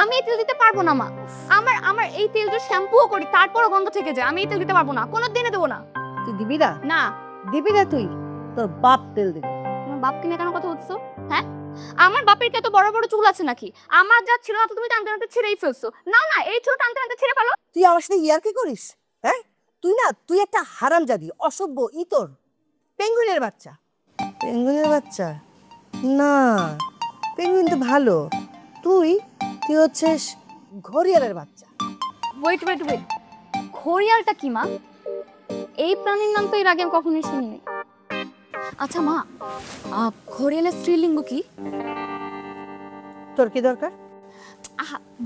আমি এই তেল দিতে পারবো না মা। আমার আমার এই তেল দিয়ে শ্যাম্পুও করি তারপরও গন্ধ থেকে যায়। আমি এই তেল দিতে পারবো না, কোনোদিনও দেবো না। তুই দিবি না? না দিবি না তুই? তোর বাপ তেল দিবে। আমার বাপকে নিয়ে কেন কথা হচ্ছে? হ্যাঁ, আমার বাপের কি এত বড় বড় চুল আছে নাকি? আমার যা ছিল না তো তুমি টানতে টানতে ছিঁড়েই ফেলছো। না না, এই চুল টানতে টানতে ছিঁড়ে ফেলো। তুই আমার সাথে ইয়ার্কি করিস? হ্যাঁ, তুই একটা হারামজাদি, অসভ্য, ইতর, পেঙ্গুইনের বাচ্চা। পেঙ্গুইনের বাচ্চা না, পেঙ্গুইন তো ভালো। তুই হচ্ছিস ঘড়িয়ালের বাচ্চা। ওয়েট ওয়েট ওয়েট, ঘড়িয়ালটা কি মা? এই প্রাণীর নাম তো এর আগে আমি কখনোই শুনিনি। আচ্ছা মা, ঘড়িয়ালের স্ত্রীলিঙ্গ কি? তোর কি দরকার?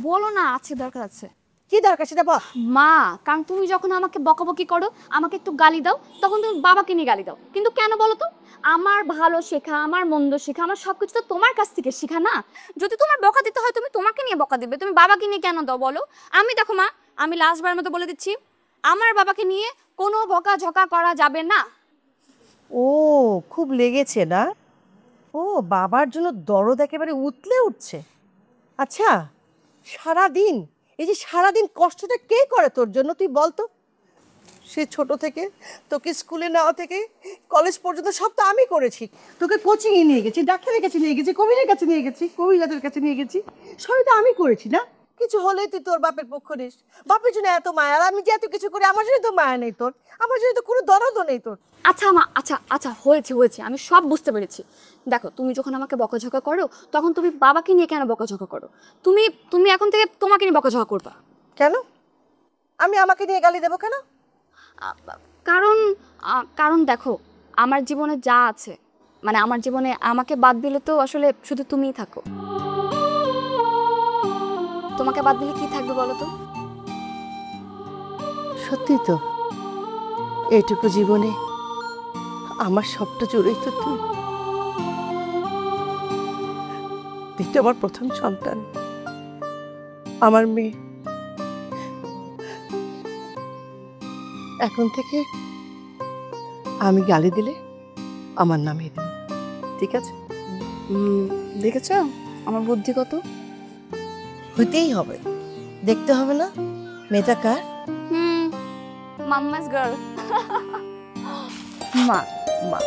বলো না, আছে দরকার আছে। কি দরকার সেটা বল মা। কারণ তুমি যখন আমাকে বকাবকি করো, আমাকে একটু গালি দাও, তখন তুমি বাবাকে নিয়ে গালি দাও। কিন্তু কেন বলো তো? আমার ভালো শেখা, আমার মন্দ শেখা, আমার সবকিছু তো তোমার কাছ থেকে শেখা না। যদি তোমার বকা দিতে হয় তুমি তোমাকে নিয়ে বকা দিবে, তুমি বাবাকে নিয়ে কেন দাও বলো? আমি দেখো মা, আমি লাস্টবারের মতো বলে দিচ্ছি, আমার বাবাকে নিয়ে কোনো বকা ঝকা করা যাবে না। ও খুব লেগেছে না? ও বাবার জন্য দরদ একেবারে উতলে উঠছে। আচ্ছা, সারাদিন এই যে সারাদিন কষ্টটা কে করে তোর জন্য তুই বলতো? সে ছোট থেকে তোকে স্কুলে নেওয়া থেকে কলেজ পর্যন্ত সব তো আমি করেছি। তোকে কোচিংয়ে নিয়ে গেছি, ডাক্তারের কাছে নিয়ে গেছি, কবিরের কাছে নিয়ে গেছি, কবিরাজের কাছে নিয়ে গেছি, সবই তো আমি করেছি না? কিছু হলে তুই তোর বাপের পক্ষ নিস। বাপের জন্য এত মায়া, আর আমি যে এত কিছু করি আমার জন্য তো মায়া নেই তোর, আমার জন্য তো কোনো দরদও নেই তোর। আচ্ছা মা, আচ্ছা আচ্ছা, হয়েছে হয়েছে, আমি সব বুঝতে পেরেছি। দেখো, তুমি যখন আমাকে বকাঝকা করো তখন তুমি বাবাকে নিয়ে কেন বকাঝকা করো? তুমি তুমি এখন থেকে তোমাকে নিয়ে বকাঝকা করবা কেন? আমি আমাকে নিয়ে গালি দেবো কেন? কারণ কারণ দেখো, আমার জীবনে যা আছে, মানে আমার জীবনে আমাকে বাদ দিলে তো আসলে শুধু তুমিই থাকো। তোমাকে বাদ দিলে কি থাকবে বলো তো? সত্যি তো, এইটুকু জীবনে আমার সবটা জুড়েই তো তুই। তুই তো আমার প্রথম সন্তান, আমার মেয়ে। এখন থেকে আমি গালি দিলে আমার নামে দেব, ঠিক আছে? দেখেছ আমার বুদ্ধি কত? হইতেই হবে, দেখতে হবে না মেয়েটা কার? Mamma's girl. মা মা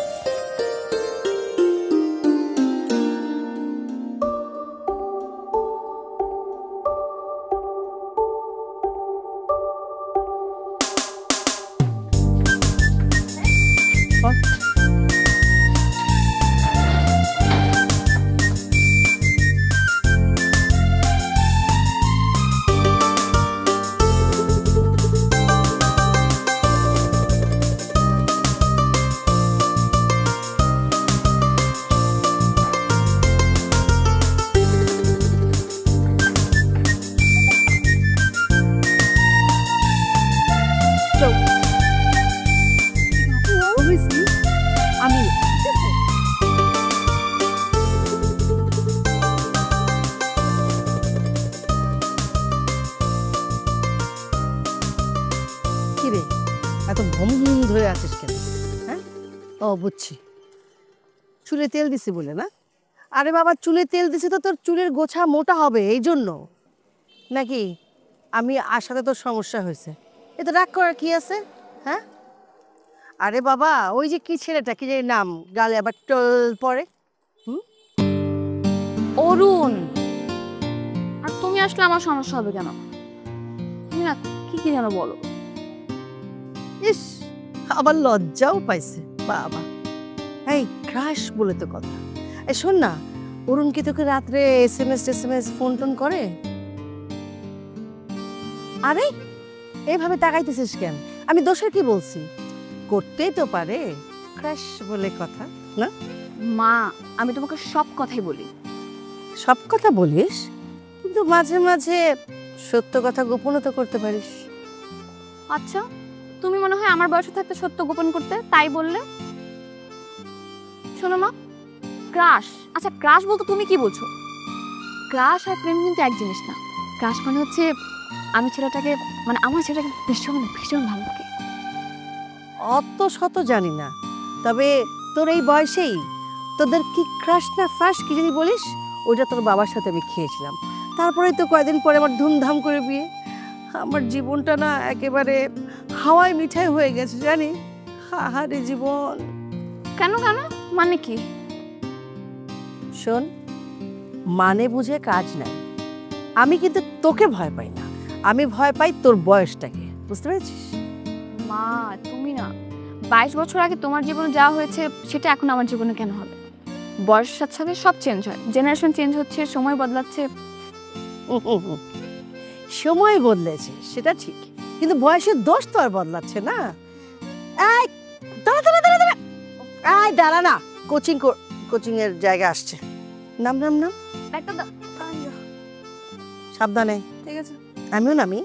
এত ঘুম ধরে আছিস কেন? হ্যাঁ, ও বুঝছি, চুলে তেল দিছি বলে না? আরে বাবা, চুলে তেল দিছি তো তোর চুলের গোছা মোটা হবে এই জন্য নাকি? আমি আসাতে তোর সমস্যা হয়েছে, এতে রাগ করার কি আছে? হ্যাঁ, আরে বাবা, ওই যে কি ছেলেটা, কি যে নাম, গালে আবার টল পরে, অরুণ। আর তুমি আসলে আমার সমস্যা হবে কেন? তুমি না কি কি যেন বলো। ইস, আবার লজ্জাও পাইছে বাবা। এই ক্রাশ বলে তো কথা। এই শোন না, অরুণ কি তোকে রাত্রে এসএমএস ফোন টোন করে? আরে এভাবে তাকাইতেছিস কেন? আমি দোষের কি বলছি? করতেই তো পারে, ক্রাশ বলে কথা না? মা, আমি তোমাকে সব কথাই বলি। সব কথা বলিস, কিন্তু মাঝে মাঝে সত্য কথা গোপনও তো করতে পারিস। আচ্ছা, তুমি মনে হয় আমার বয়সে থাকতে সত্য গোপন করতে, তাই বললে? শোনো মা, ক্রাশ, আচ্ছা ক্রাশ বলতে তুমি কি বলছো? ক্রাশ আর প্রেম কিন্তু এক জিনিস না। ক্রাশ মানে হচ্ছে আমি ছেলেটাকে, মানে আমার ছেলেটাকে ভীষণ ভীষণ ভালো লাগে। অত শত জানি না, তবে তোর এই বয়সেই তোদের কি ক্রাশ না ফ্রাশ কি জানি বলিস, ওইটা তোর বাবার সাথে আমি খেয়েছিলাম। তারপরে তো কয়দিন পরে আমার ধুমধাম করে বিয়ে। আমার জীবনটা না একেবারে হাওয়ায় মিঠাই হয়ে গেছে জানি। আহারে জীবন। কেন কেন, মানে কি? শোন, মানে বুঝে কাজ নাই। আমি কিন্তু তোকে ভয় পাই না, আমি ভয় পাই তোর বয়সটাকে, বুঝতে পেরেছিস? মা তুমি না, 22 বছর আগে তোমার জীবনে যা হয়েছে সেটা এখন আমার জীবনে কেন হবে? বয়সের সাথে সাথে সব চেঞ্জ হয়, জেনারেশন চেঞ্জ হচ্ছে, সময় বদলাচ্ছে। সময় বদলেছে সেটা ঠিক, কিন্তু বয়সের দোষ তো আর বদলাচ্ছে না। এই দাঁড়া দাঁড়া দাঁড়া দাঁড়া, এই দাঁড়া না, কোচিং এর জায়গা আসছে। নাম নাম নাম, একটা দাও। আইয়ো, সাবধানে। ঠিক আছে। আমিও নামি।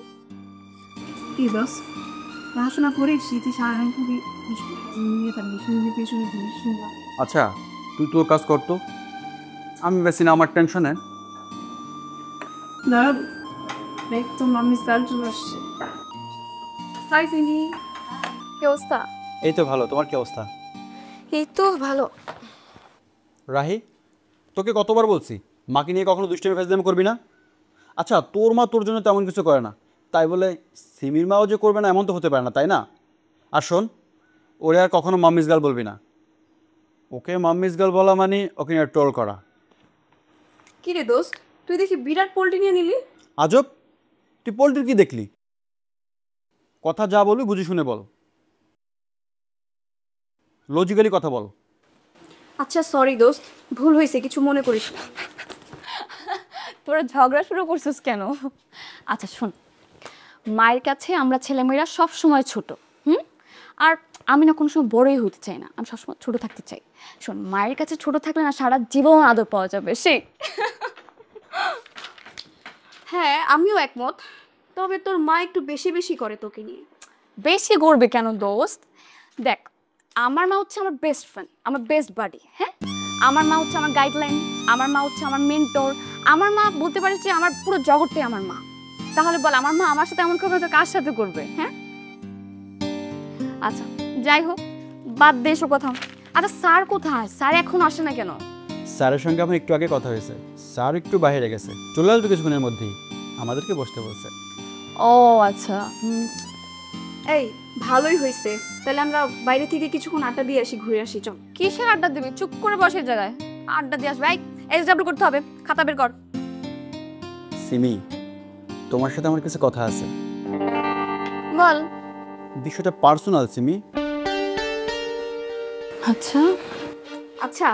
কি দোষ, পড়াশোনা করে স্মৃতি সারাদিন খুবই নিয়ে থাকবি, শুনবি পেছনে ঘুরিস শুনবা। আচ্ছা তুই তোর কাজ কর তো, আমি বেশি না আমার টেনশনে। দাঁড়া, দেখ তো মাম্মি স্যার চলে আসছে। হাই সিনি, কি অবস্থা? এই তো ভালো, তোমার কি অবস্থা? এই তো ভালো। রাহি, তোকে কতবার বলছি মাকে নিয়ে কখনো দুষ্টামি ফেজলামি করবি না? আচ্ছা তোর মা তোর জন্য তেমন কিছু করে না, তাই বলে সিমির মাও যে করবে না এমন তো হতে পারে না, তাই না? আর শোন, ওরে আর কখনো মাম্মিস গার্ল বলবি না। ওকে মাম্মিস গার্ল বলা মানে ওকে নিয়ে ট্রোল করা। কি রে দোস্ত, তুই দেখি বিরাট পোল্ট্রি নিয়ে নিলি। আজব, তুই পোল্ট্রির কি দেখলি? কথা যা বলবি বুঝে শুনে বল, লজিক্যালি কথা বল। আচ্ছা সরি দোস্ত, ভুল হয়েছে, কিছু মনে করিস না। তোরা ঝগড়া শুরু করছিস কেন? আচ্ছা শোন, মায়ের কাছে আমরা ছেলেমেয়েরা সব সময় ছোট। আর আমি না কোনো সময় বড়ই হতে চাই না, আমি সবসময় ছোট থাকতে চাই। শোন, মায়ের কাছে ছোট থাকলে না সারা জীবন আদর পাওয়া যাবে সে। হ্যাঁ আমিও একমত, তবে তোর মা একটু বেশি বেশি করে তোকে নিয়ে। বেশি করবে কেন দোস্ত? দেখ, আমার মা হচ্ছে আমার বেস্ট ফ্রেন্ড, আমার বেস্ট বাডি। হ্যাঁ, আমার মা হচ্ছে আমার গাইডলাইন, আমার মা হচ্ছে আমার মেন্টর, আমার মা বলতে পারিস যে আমার পুরো জগৎটাই আমার মা। তাহলে বল, আমার মা আমার সাথে এমন করবে তো কার সাথে করবে? হ্যাঁ, আচ্ছা যাই হোক, বাদ দে এসব কথা। আচ্ছা স্যার কোথায়? স্যার এখন আসে না কেন? স্যারের সঙ্গে আমার একটু আগে কথা হয়েছে, স্যার একটু বাইরে গেছে, চলে আসবে কিছুক্ষণের মধ্যেই, আমাদেরকে বসতে বলছে। ও আচ্ছা। এই ভালোই হয়েছে, তাহলে আমরা বাইরে থেকে কিছুক্ষণ আড্ডা দিয়ে আসি, ঘুরে আসি চল। কিসের আড্ডা দিবি? চুপ করে বসে জায়গায় আড্ডা দিয়ে আসবে। এসডব্লিউ করতে হবে, খাতা বের কর। সিমি, তোমার সাথে আমার কিছু কথা আছে। বল। বিষয়টা পার্সোনাল সিমি। আচ্ছা আচ্ছা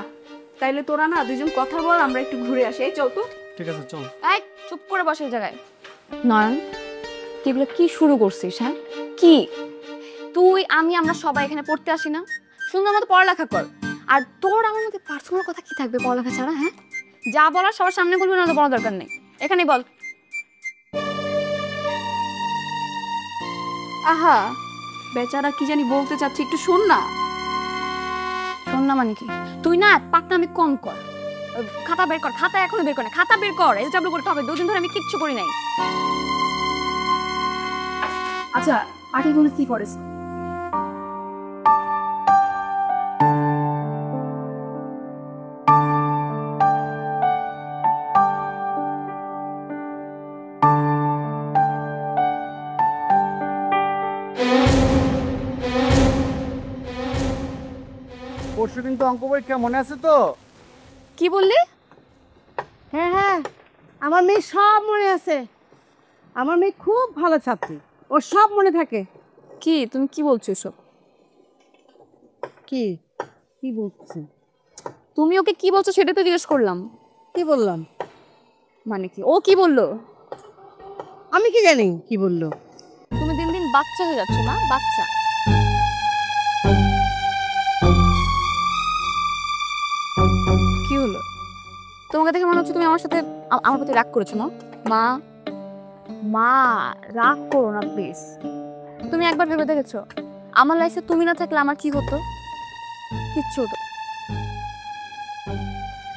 তাইলে তোরা না দুজন কথা বল, আমরা একটু ঘুরে আসি। এই চল তো। ঠিক আছে চল। এই চুপ করে বসে জায়গায়। নয়ন, তুই এগুলো কি শুরু করছিস? হ্যাঁ কি তুই আমি আমরা সবাই এখানে পড়তে আসি না? সুন্দর মতো পড়ালেখা কর। আর তোর আমার মধ্যে পার্সোনাল কথা কি থাকবে পড়ালেখা ছাড়া? হ্যাঁ, যা বলার সবার সামনে বলবি, না তো বলার দরকার নেই, এখানেই বল। আহা, বেচারা কি জানি বলতে চাচ্ছে, একটু শোন না। শোন না মানে কি? তুই না পাকনামি কম কর। খাতা বের কর, খাতা এখনো বের কর না, খাতা বের কর। এসডব্লিউ করতে হবে, 2 দিন ধরে আমি কিচ্ছু করি নাই। আচ্ছা আর্টিকেল কি করেছ? পরশু কিন্তু অঙ্ক পরীক্ষা মনে আছে তো? কি বললি? হ্যাঁ হ্যাঁ, আমার মেয়ে সব মনে আছে। আমার মেয়ে খুব ভালো ছাত্রী, ওর সব মনে থাকে। কি তুমি কি বলছো এসব? কি কি বলছি? তুমি ওকে কি বলছো সেটা তো জিজ্ঞেস করলাম। কি বললাম? মানে কি ও কি বললো? আমি কি জানি কি বললো। তুমি দিন দিন বাচ্চা হয়ে যাচ্ছ না, বাচ্চা। তোমাকে দেখে মনে হচ্ছে তুমি আমার সাথে আমার প্রতি রাগ করেছো। মা মা মা রাগ করো না প্লিজ। তুমি একবার ভেবে দেখেছো আমার লাইফে তুমি না থাকলে আমার কি হতো? কিচ্ছু হতো।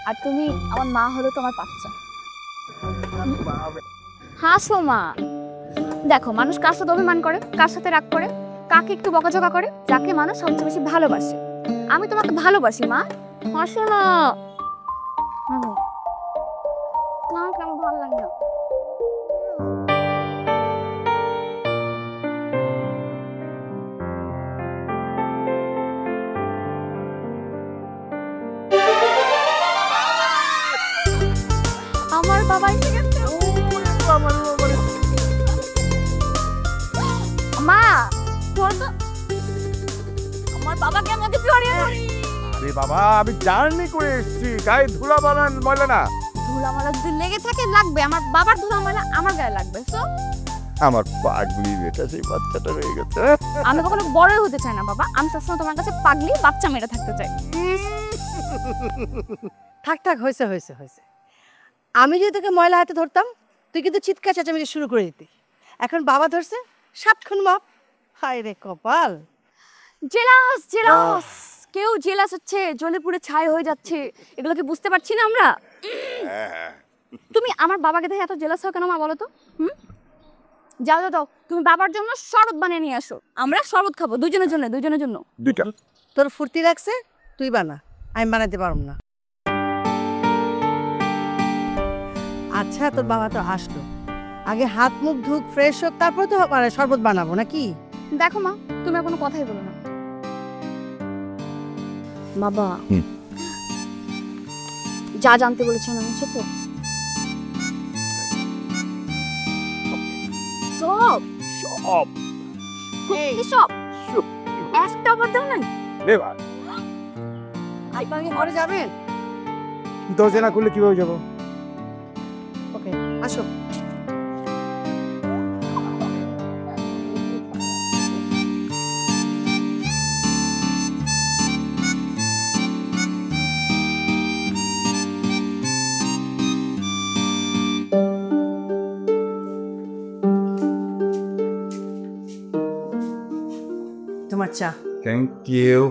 আর তুমি আমার মা হলে তো আমার বাচ্চা। হাসো মা। দেখো মানুষ কার সাথে অভিমান করে, কার সাথে রাগ করে, কাকে একটু বকাঝকা করে, যাকে মানুষ সবচেয়ে বেশি ভালোবাসে। আমি তোমাকে ভালোবাসি মা। হাসো না। না কেমন ভালো লাগে না। আমার বাবা এসে গেছে। মা ধরো তো। আমার বাবাকে আমাকে জড়িয়ে ধরি। আরে বাবা আমি জার্নি করে এসেছি, গায়ে ধুলা বানান ময়লা না। ধুলামালা যদি লেগে থাকে লাগবে, আমার বাবার ধুলামালা আমার গায়ে লাগবে। সো আমার পাগলি বেটা সেই বাচ্চাটা রয়ে গেছে। আমি কখনো বড় হতে চাই না বাবা, আমি সবসময় তোমার কাছে পাগলি বাচ্চা মেয়েটা থাকতে চাই। থাক থাক, হয়েছে হয়েছে হয়েছে। আমি যদি তোকে ময়লা হাতে ধরতাম তুই কিন্তু চিৎকার চেঁচামেচি শুরু করে দিতি। এখন বাবা ধরছে, সাতক্ষণ মাপ। হায় রে কপাল। জেলাস জেলাস, কেউ জেলাস হচ্ছে, জ্বলে পুড়ে ছাই হয়ে যাচ্ছে। এগুলো কি বুঝতে পারছি না আমরা? তুমি আমার বাবাকে দেখে এত জেলাস হও কেন মা বলো তো? যাও যাও যাও, তুমি বাবার জন্য শরবত বানিয়ে নিয়ে আসো, আমরা শরবত খাবো দুজনের জন্য, দুজনের জন্য। দুইটা। তোর ফুর্তি লাগছে, তুই বানা, আমি বানাতে পারব না। আচ্ছা তোর বাবা তো আসলো, আগে হাত মুখ ধুক, ফ্রেশ হোক, তারপর তো মানে শরবত বানাবো নাকি? দেখো মা, তুমি আর কোনো কথাই বলো না। বাবা যা জানতে বলেছেন হচ্ছে তো সব সব সব একটা বলতেও নাই। রে ভাই আপনাকে ঘরে যাবেন? দরজা না খুললে কিভাবে যাবো? ওকে আসো। তোমার চা। Thank you.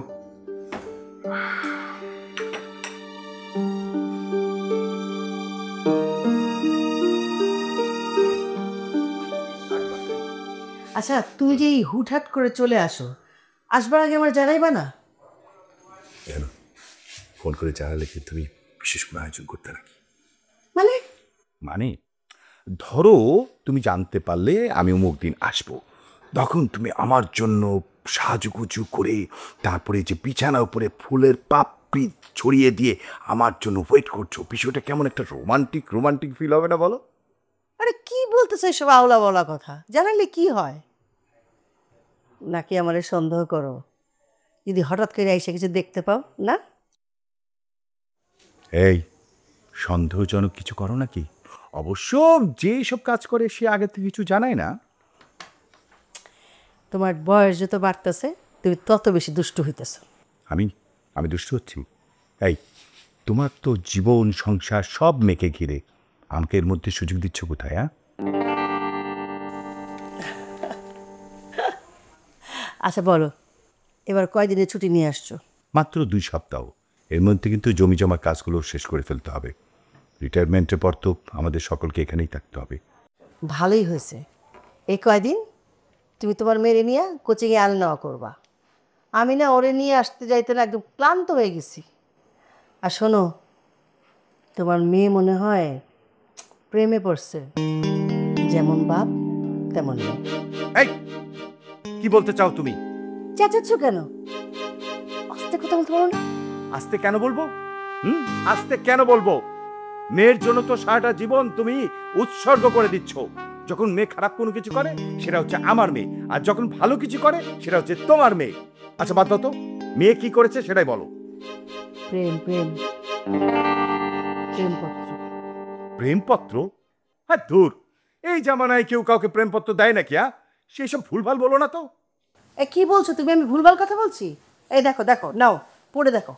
আচ্ছা তুমি যে এই হুটহাট করে চলে আসো, আসবার আগে আমার জানাইবা না? কেন ফোন করে জানালে কি তুমি বিশেষ কোনো আয়োজন করতে নাকি? মানে মানে ধরো তুমি জানতে পারলে আমি অমুক দিন আসবো, তখন তুমি আমার জন্য সাজুগুজু করে তারপরে যে বিছানার উপরে ফুলের পাপড়ি ছড়িয়ে দিয়ে আমার জন্য ওয়েট করছো, বিষয়টা কেমন একটা রোমান্টিক রোমান্টিক ফিল হবে না বলো? আরে কি বলতেছে সব আওলা বলা কথা? জানালে কি হয়? নাকি আমারে সন্দেহ করো যদি হঠাৎ করে এসে কিছু দেখতে পাও না? এই সন্দেহজনক কিছু করো নাকি? অবশ্য যে সব কাজ করে সে আগে থেকে কিছু জানায় না। তোমার বয়স যত বাড়তেছে তুমি তত বেশি দুষ্টু হইতেছ। আমি আমি দুষ্টু হচ্ছি? এই তোমার তো জীবন সংসার সব মেকে ঘিরে, আমাকে এর মধ্যে সুযোগ দিচ্ছ কোথায়? হ্যাঁ আচ্ছা বলো, এবার কয়দিনের ছুটি নিয়ে আসছো? মাত্র 2 সপ্তাহ, এর মধ্যে কিন্তু জমি জমা কাজগুলো শেষ করে ফেলতে হবে। রিটায়ারমেন্টের পর তো আমাদের সকলকে এখানেই থাকতে হবে। ভালোই হয়েছে, এই কয়দিন তুমি তোমার মেয়ে নিয়ে কোচিংয়ে আনা নেওয়া করবা। আমি না ওরে নিয়ে আসতে যাইতে না একদম ক্লান্ত হয়ে গেছি। আর শোনো, তোমার মেয়ে মনে হয় প্রেমে পড়ছে, যেমন বাপ তেমন মেয়ে। এই কি বলতে চাও তুমি? চেঁচাচ্ছ কেন? আস্তে কথা বলতে পারো না? আস্তে কেন বলবো? আস্তে কেন বলবো? মেয়ের জন্য তো সারাটা জীবন তুমি উৎসর্গ করে দিচ্ছ। যখন মেয়ে খারাপ কোনো কিছু করে সেটা হচ্ছে আমার মেয়ে, আর যখন ভালো কিছু করে সেটা হচ্ছে তোমার মেয়ে। আচ্ছা বাদ দাও তো, মেয়ে কি করেছে সেটাই বলো। প্রেম প্রেম প্রেমপত্র। প্রেমপত্র? হ্যাঁ দূর, এই জামানায় কেউ কাউকে প্রেমপত্র দেয় নাকি? সেই সব ভুলভাল বলো না তো। এ কি বলছো তুমি? আমি ভুলভাল কথা বলছি? এই দেখো দেখো, নাও পড়ে দেখো।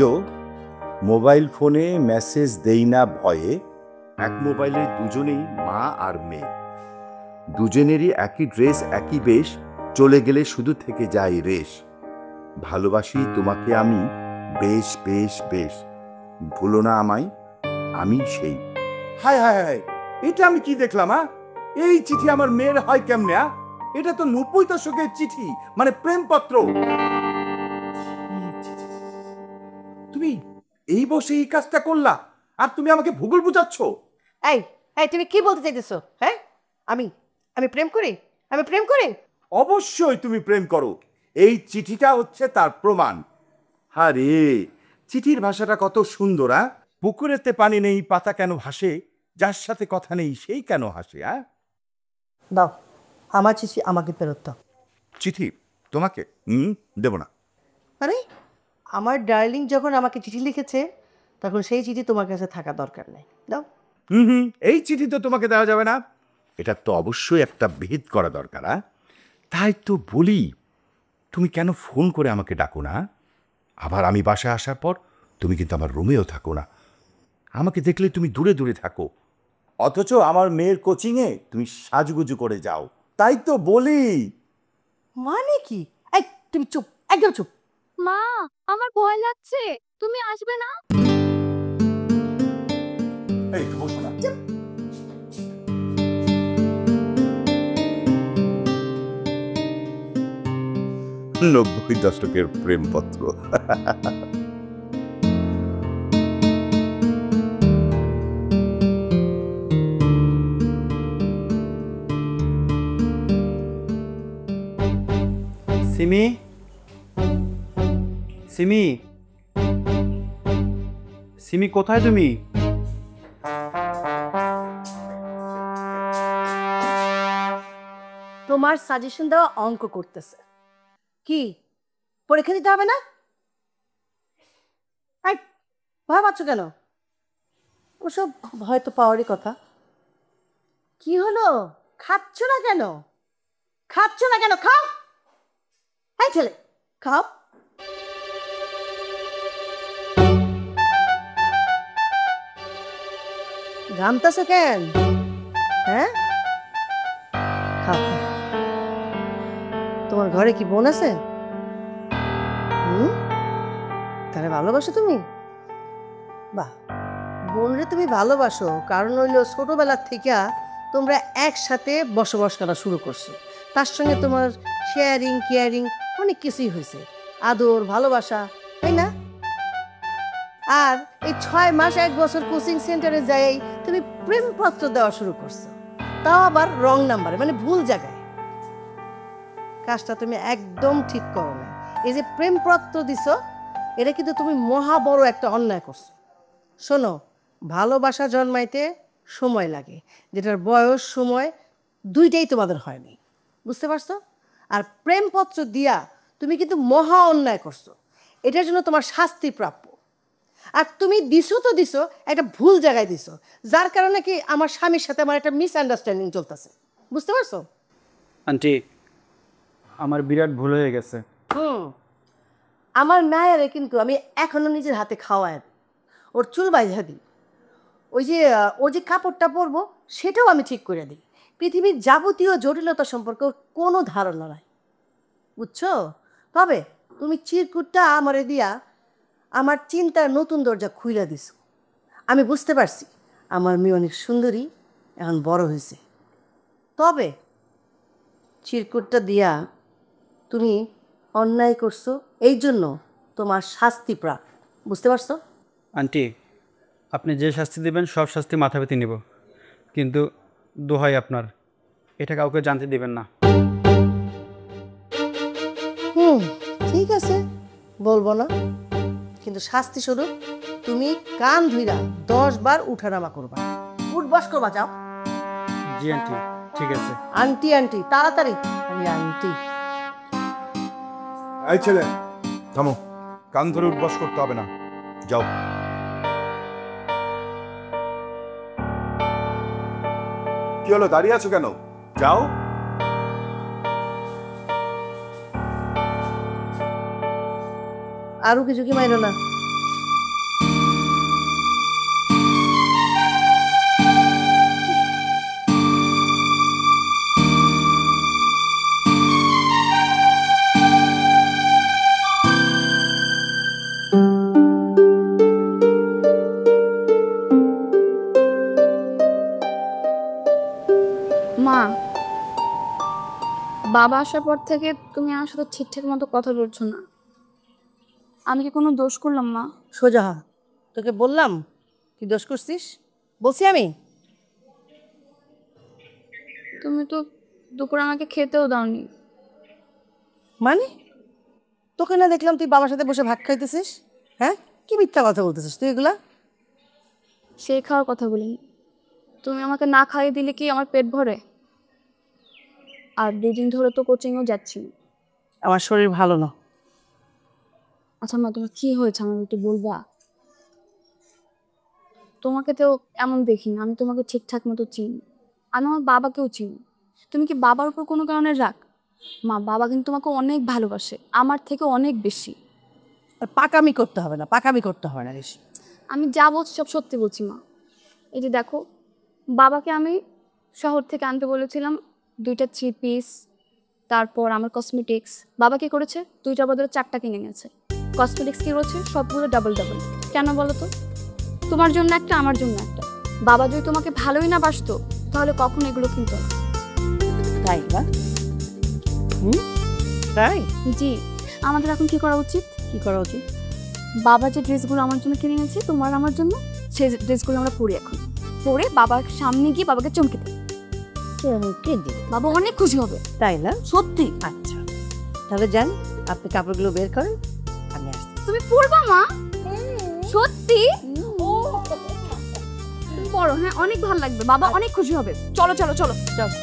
প্রিয়, মোবাইল ফোনে মেসেজ দেই না ভয়ে, এক মোবাইলে দুজনেই মা আর মেয়ে, দুজনেরই একই ড্রেস একই বেশ, চলে গেলে শুধু থেকে যায় রেশ, ভালোবাসি তোমাকে আমি বেশ বেশ বেশ, ভুলো না আমায় আমি সেই। হায় হায় হায়, এটা আমি কি দেখলাম? এই চিঠি আমার মেয়ের হয় কেমনে? এটা তো 90 দশকের চিঠি, মানে প্রেমপত্র। তুমি এই বসে এই কাজটা করলা, আর তুমি আমাকে ভূগোল বুঝাচ্ছ? এই এই তুমি কি বলতে চাইতেছো? হ্যাঁ, আমি আমি প্রেম করি? আমি প্রেম করি? অবশ্যই তুমি প্রেম করো, এই চিঠিটা হচ্ছে তার প্রমাণ। আরে চিঠির ভাষাটা কত সুন্দর! পুকুরেতে পানি নেই, পাতা কেন ভাসে, যার সাথে কথা নেই সেই কেন হাসে? দাও আমার চিঠি, আমাকে ফেরত দাও। চিঠি তোমাকে? দেব না। আরে আমার ডার্লিং যখন আমাকে চিঠি লিখেছে, তখন সেই চিঠি তোমার কাছে থাকা দরকার নেই। দাও। এই চিঠি তো তোমাকে দেওয়া যাবে না, এটা তো অবশ্যই একটা ভেদ করা দরকার। তাই তো বলি, তুমি কেন ফোন করে আমাকে ডাকো না? আবার আমি বাসায় আসার পর তুমি কিন্তু আমার রুমেও থাকো না, আমাকে দেখলে তুমি দূরে দূরে থাকো, অথচ আমার মেয়ের কোচিংয়ে তুমি সাজগুজু করে যাও। তাই তো বলি। মানে কি? এই তুমি চুপ, একদম চুপ। মা, আমার ভয় লাগছে, তুমি আসবে না? এই তো বসো না। 90 দশকের প্রেমপত্র। সিমি, সিমি, সিমি কোথায় তুমি? তোমার সাজেশন দেওয়া অঙ্ক করতেছে। কি পরীক্ষা দিতে হবে না? ভয় পাচ্ছ কেন? ওসব ভয় তো পাওয়ারই কথা। কি হলো, খাচ্ছ না কেন? খাচ্ছ না কেন? খাও। হ্যাঁ ছেলে, খাও। ঘামতাছ কেন? হ্যাঁ, খাও। তোমার ঘরে কি বোন আছে? তাহলে ভালোবাসো তুমি? বাহ, বোনরে তুমি ভালোবাসো, কারণ হইল ছোটবেলার থেকে তোমরা একসাথে বসবাস করা শুরু করছো, তার সঙ্গে তোমার শেয়ারিং কেয়ারিং অনেক কিছুই হয়েছে, আদর ভালোবাসা, তাই না? আর এই 6 মাস 1 বছর কোচিং সেন্টারে যাই তুমি প্রেমপত্র দেওয়া শুরু করছো, তাও আবার রং নাম্বারে, মানে ভুল জায়গায়। কাজটা তুমি একদম ঠিক করো না। এই যে প্রেমপত্র দিছো, এটা কিন্তু তুমি মহা বড় একটা অন্যায় করছো। শোনো, ভালোবাসা জন্মাইতে সময় লাগে, যেটার বয়স সময় দুইটাই তোমাদের হয়নি, বুঝতে পারছো? আর প্রেমপত্র দিয়া তুমি কিন্তু মহা অন্যায় করছো, এটার জন্য তোমার শাস্তি প্রাপ্য। আর তুমি দিছো তো দিছো, একটা ভুল জায়গায় দিছো, যার কারণে কি আমার স্বামীর সাথে আমার একটা মিসআন্ডারস্ট্যান্ডিং চলতেছে, বুঝতে পারছো? আন্টি, আমার বিরাট ভুল হয়ে গেছে। আমার মায়েরে কিন্তু আমি এখনো নিজের হাতে খাওয়াই, ওর চুল বাইঝা দিই, ওই যে ও যে কাপড়টা পরবো সেটাও আমি ঠিক করে দিই। পৃথিবীর যাবতীয় জটিলতা সম্পর্কে ওর কোনো ধারণা নাই, বুঝছো? তবে তুমি চিরকুটটা আমারে দিয়া আমার চিন্তার নতুন দরজা খুইলা দিছো। আমি বুঝতে পারছি আমার মেয়ে অনেক সুন্দরী, এখন বড় হয়েছে। তবে চিরকুটটা দিয়া তুমি অন্যায় করছো, এই জন্য তোমার শাস্তি প্রাপ্য, বুঝতে পারছো? আন্টি, আপনি যে শাস্তি দেবেন সব শাস্তি মাথা পেতে নিব, কিন্তু দোহাই আপনার, এটা কাউকে জানতে দিবেন না। ঠিক আছে, বলবো না, কিন্তু শাস্তি স্বরূপ তুমি কান ধুইরা 10 বার উঠানামা করবা, উঠবাস করবা। যাও। জি আন্টি, ঠিক আছে। আন্টি আন্টি তাড়াতাড়ি, আরে আন্টি। এই ছেলে, থামো, কান ধরে উঠবাস করতে হবে না, যাও। কি হলো, দাঁড়িয়ে আছো কেন? যাও। আরো কিছু কি মাইলো না? মা, বাবা আসার পর থেকে তুমি আমার সাথে ঠিকঠাক মতো কথা বলছো না। আমি কি কোনো দোষ করলাম মা? সোজা হ। তোকে বললাম তুই দোষ করছিস? বলছি আমি? তুমি তো দুপুরে আমাকে খেতেও দাওনি। মানে তোকে না দেখলাম তুই বাবার সাথে বসে ভাত খাইতেছিস? হ্যাঁ, কি মিথ্যা কথা বলতেছিস তুই এগুলা? সেই খাওয়ার কথা বলিনি। তুমি আমাকে না খাইয়ে দিলে কি আমার পেট ভরে? আর 2 দিন ধরে তো কোচিংও যাচ্ছি না। আমার শরীর ভালো না। আচ্ছা মা, তোমার কি হয়েছে আমাকে একটু বলবা? তোমাকে তো এমন দেখি না, আমি তোমাকে ঠিকঠাক মতো চিনি। আমি আমার বাবাকেও চিনি। তুমি কি বাবার উপর কোনো কারণে রাগ? মা, বাবা কিন্তু তোমাকে অনেক ভালোবাসে, আমার থেকে অনেক বেশি। আর পাকামি করতে হবে না, পাকামি করতে হবে না ঋষি। আমি যা বলছি সব সত্যি বলছি মা। এই যে দেখো, বাবাকে আমি শহর থেকে আনতে বলেছিলাম 2টা 3 পিস, তারপর আমার কসমেটিক্স। বাবা কি করেছে? 2টার বদলে 4টা কিনে নিয়েছে। কসমেটিক্স কি করেছে? সবগুলো ডাবল ডাবল। কেন বলো তো? তোমার জন্য একটা, আমার জন্য একটা। বাবা যদি তোমাকে ভালোই না বাসতো তাহলে কখন এগুলো কিনতো না। তাই না? তাই জি। আমাদের এখন কি করা উচিত? কি করা উচিত? বাবা যে ড্রেসগুলো আমার জন্য কিনে নিয়েছে, তোমার আমার জন্য, সেই ড্রেসগুলো আমরা পরি এখন। পরে বাবার সামনে গিয়ে বাবাকে চমকে দিই। কে দিই? বাবা অনেক খুশি হবে। তাই না? সত্যি। আচ্ছা তাহলে যান, আপনি কাপড়গুলো বের করেন, আমি আসছি। তুমি পরবা মা? সত্যি? তুমি পরো, হ্যাঁ, অনেক ভালো লাগবে, বাবা অনেক খুশি হবে। চলো চলো চলো চলো।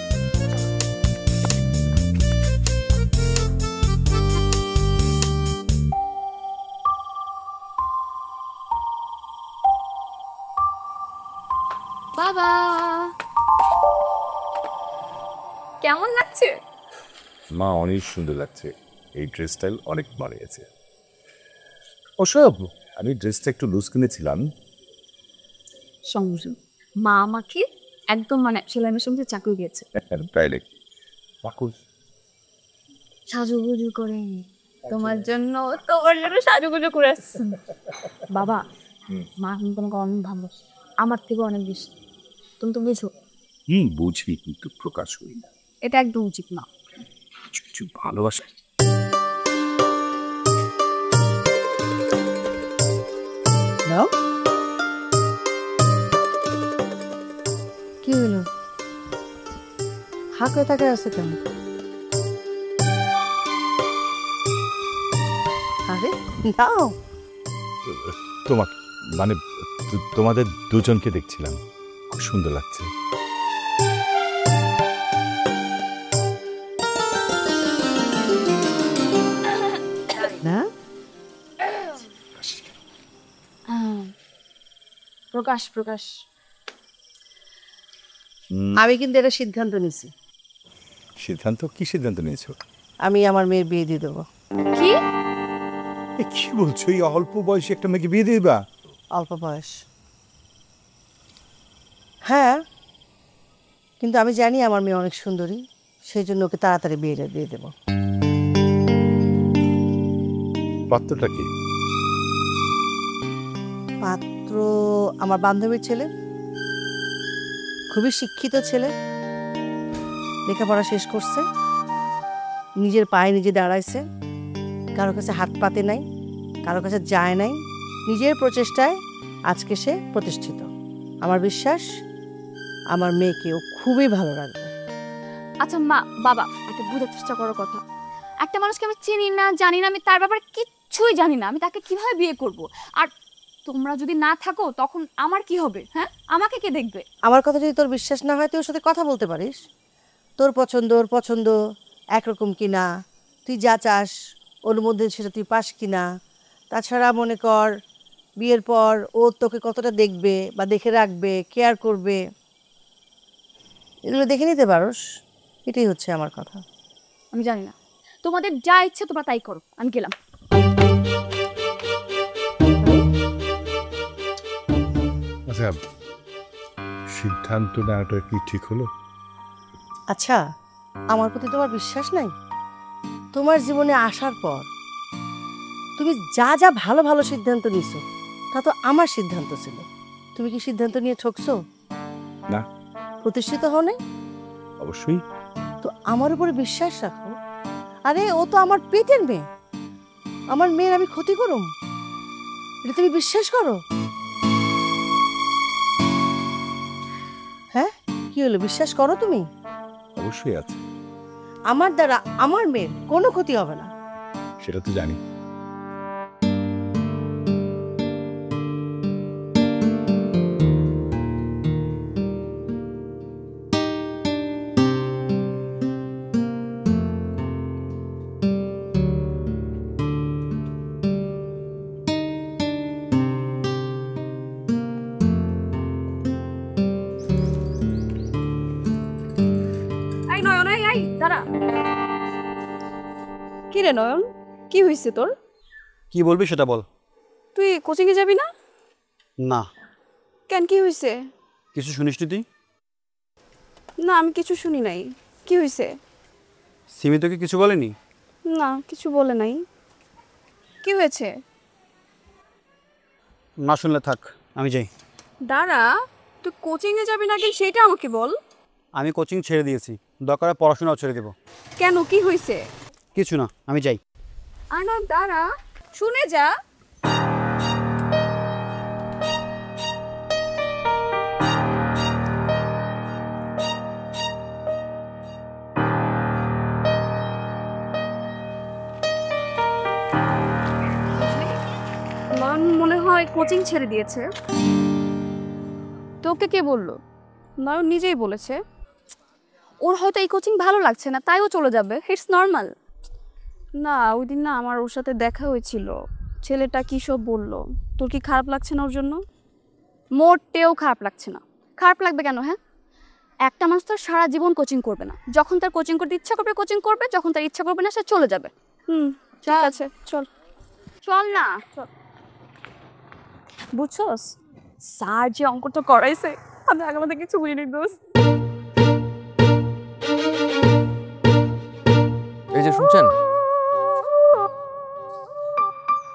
বাবা কেমন লাগছে? মা অনেক সুন্দর লাগছে, এই ড্রেস স্টাইল অনেক মানিয়েছে। ওসব আমি ড্রেসটা একটু লুজ কিনেছিলাম। সমস্যা, মা আমাকে একদম মানে সেলাই মেশিনে চাকরি দিয়েছে। তাই নাকি? মাকুস সাজুগুজু করে তোমার জন্য সাজুগুজু করে আসছে। বাবা, মা কিন্তু তোমাকে অনেক ভালোবাসে, আমার থেকে অনেক বেশি। তুমি তো বুঝো। বুঝবি কিন্তু প্রকাশ হই না। এটা একদম উচিত না। কিছু কিছু ভালোবাসা। নাও। কি হলো? হাঁকে তাকে আছে কেন? আরে নাও। তোমার মানে তোমাদের দুজনকে দেখছিলাম, খুব সুন্দর লাগছে। না প্রকাশ প্রকাশ। আমি কিন্তু এটা সিদ্ধান্ত নিছি। সিদ্ধান্ত? কি সিদ্ধান্ত নিয়েছো? আমি আমার মেয়ের বিয়ে দিয়ে দেবো। কি? কি বলছো? এই অল্প বয়সে একটা মেয়েকে বিয়ে দিবা? অল্প বয়স, হ্যাঁ, কিন্তু আমি জানি আমার মেয়ে অনেক সুন্দরী, সেই জন্য ওকে তাড়াতাড়ি বিয়েটা দিয়ে দেবো। পাত্রটা কি? পাত্র আমার বান্ধবীর ছেলে, খুবই শিক্ষিত ছেলে, লেখাপড়া শেষ করছে, নিজের পায়ে নিজে দাঁড়াইছে, কারো কাছে হাত পাতে নাই, কারো কাছে যায় নাই, নিজের প্রচেষ্টায় আজকে সে প্রতিষ্ঠিত। আমার বিশ্বাস আমার মেয়েকেও খুবই ভালো রাখবে। আচ্ছা মা, বাবা, একটা বুঝার চেষ্টা করার কথা। একটা মানুষকে আমি চিনি না, জানি না, আমি তার ব্যাপারে কিচ্ছুই জানি না, আমি তাকে কিভাবে বিয়ে করব? আর তোমরা যদি না থাকো তখন আমার কি হবে? হ্যাঁ, আমাকে কে দেখবে? আমার কথা যদি তোর বিশ্বাস না হয় তুই ওর সাথে কথা বলতে পারিস। তোর পছন্দ ওর পছন্দ একরকম কিনা, তুই যা চাস ওর মধ্যে সেটা তুই পাস কিনা। তাছাড়া মনে কর বিয়ের পর ও তোকে কতটা দেখবে বা দেখে রাখবে, কেয়ার করবে, এগুলো দেখে নিতে পারোস। এটাই হচ্ছে আমার কথা। আমি জানি না, তোমাদের যা ইচ্ছে তোমরা তাই করো, আমি গেলাম। আচ্ছা, সিদ্ধান্ত নেওয়াটা কি ঠিক হলো? আচ্ছা, আমার প্রতি তোমার বিশ্বাস নাই? তোমার জীবনে আসার পর তুমি যা যা ভালো ভালো সিদ্ধান্ত নিছো তা তো আমার সিদ্ধান্ত ছিল। তুমি কি সিদ্ধান্ত নিয়ে ঠকছো? না। প্রতিষ্ঠিত হও নাই? অবশ্যই। তো আমার উপরে বিশ্বাস রাখো। আরে ও তো আমার পেটের মেয়ে, আমার মেয়ের আমি ক্ষতি করুম, এটা তুমি বিশ্বাস করো? হ্যাঁ, কি হলো, বিশ্বাস করো তুমি? অবশ্যই আছে, আমার দ্বারা আমার মেয়ের কোনো ক্ষতি হবে না। সেটা তো জানি। এই নয়ন, এই দাঁড়া। কি রে নয়ন, কি হয়েছে তোর? কি বলবি সেটা বল। তুই কোচিং এ যাবি না? না। কেন, কি হয়েছে? কিছু শুনিসনি তুই? না, আমি কিছু শুনি নাই। কি হয়েছে? সিমি তোকে কিছু বলেনি? না, কিছু বলে নাই। কি হয়েছে? না শুনলে থাক, আমি যাই। দাঁড়া, তুই কোচিং এ যাবি নাকি সেটা আমাকে বল। আমি কোচিং ছেড়ে দিয়েছি, দরকার হয় পড়াশোনাও ছেড়ে দেবো। কেন, কি হয়েছে? কিছু না, আমি যাই। আরনব দাঁড়া, শুনে যা। নয়ন মনে হয় কোচিং ছেড়ে দিয়েছে। তোকে কে বললো? নয়ন নিজেই বলেছে। ওর হয়তো এই কোচিং ভালো লাগছে না, তাই ও চলে যাবে। It's normal. না, ওই দিন না আমার ওর সাথে দেখা হয়েছিল, ছেলেটা কি সব বললো। তোর কি খারাপ লাগছে না ওর জন্য? মোটেও খারাপ লাগছে না। খারাপ লাগবে কেন? হ্যাঁ, একটা মানুষ তো সারা জীবন কোচিং করবে না। যখন তার কোচিং করতে ইচ্ছা করবে কোচিং করবে, যখন তার ইচ্ছা করবে না সে চলে যাবে। ঠিক আছে, চল। চল না, বুঝছস? স্যার যে অঙ্কটা করাইছে, আমি আগে আমাদের কিছু বুঝিনি দোস্ত। এই যে শুনছেন,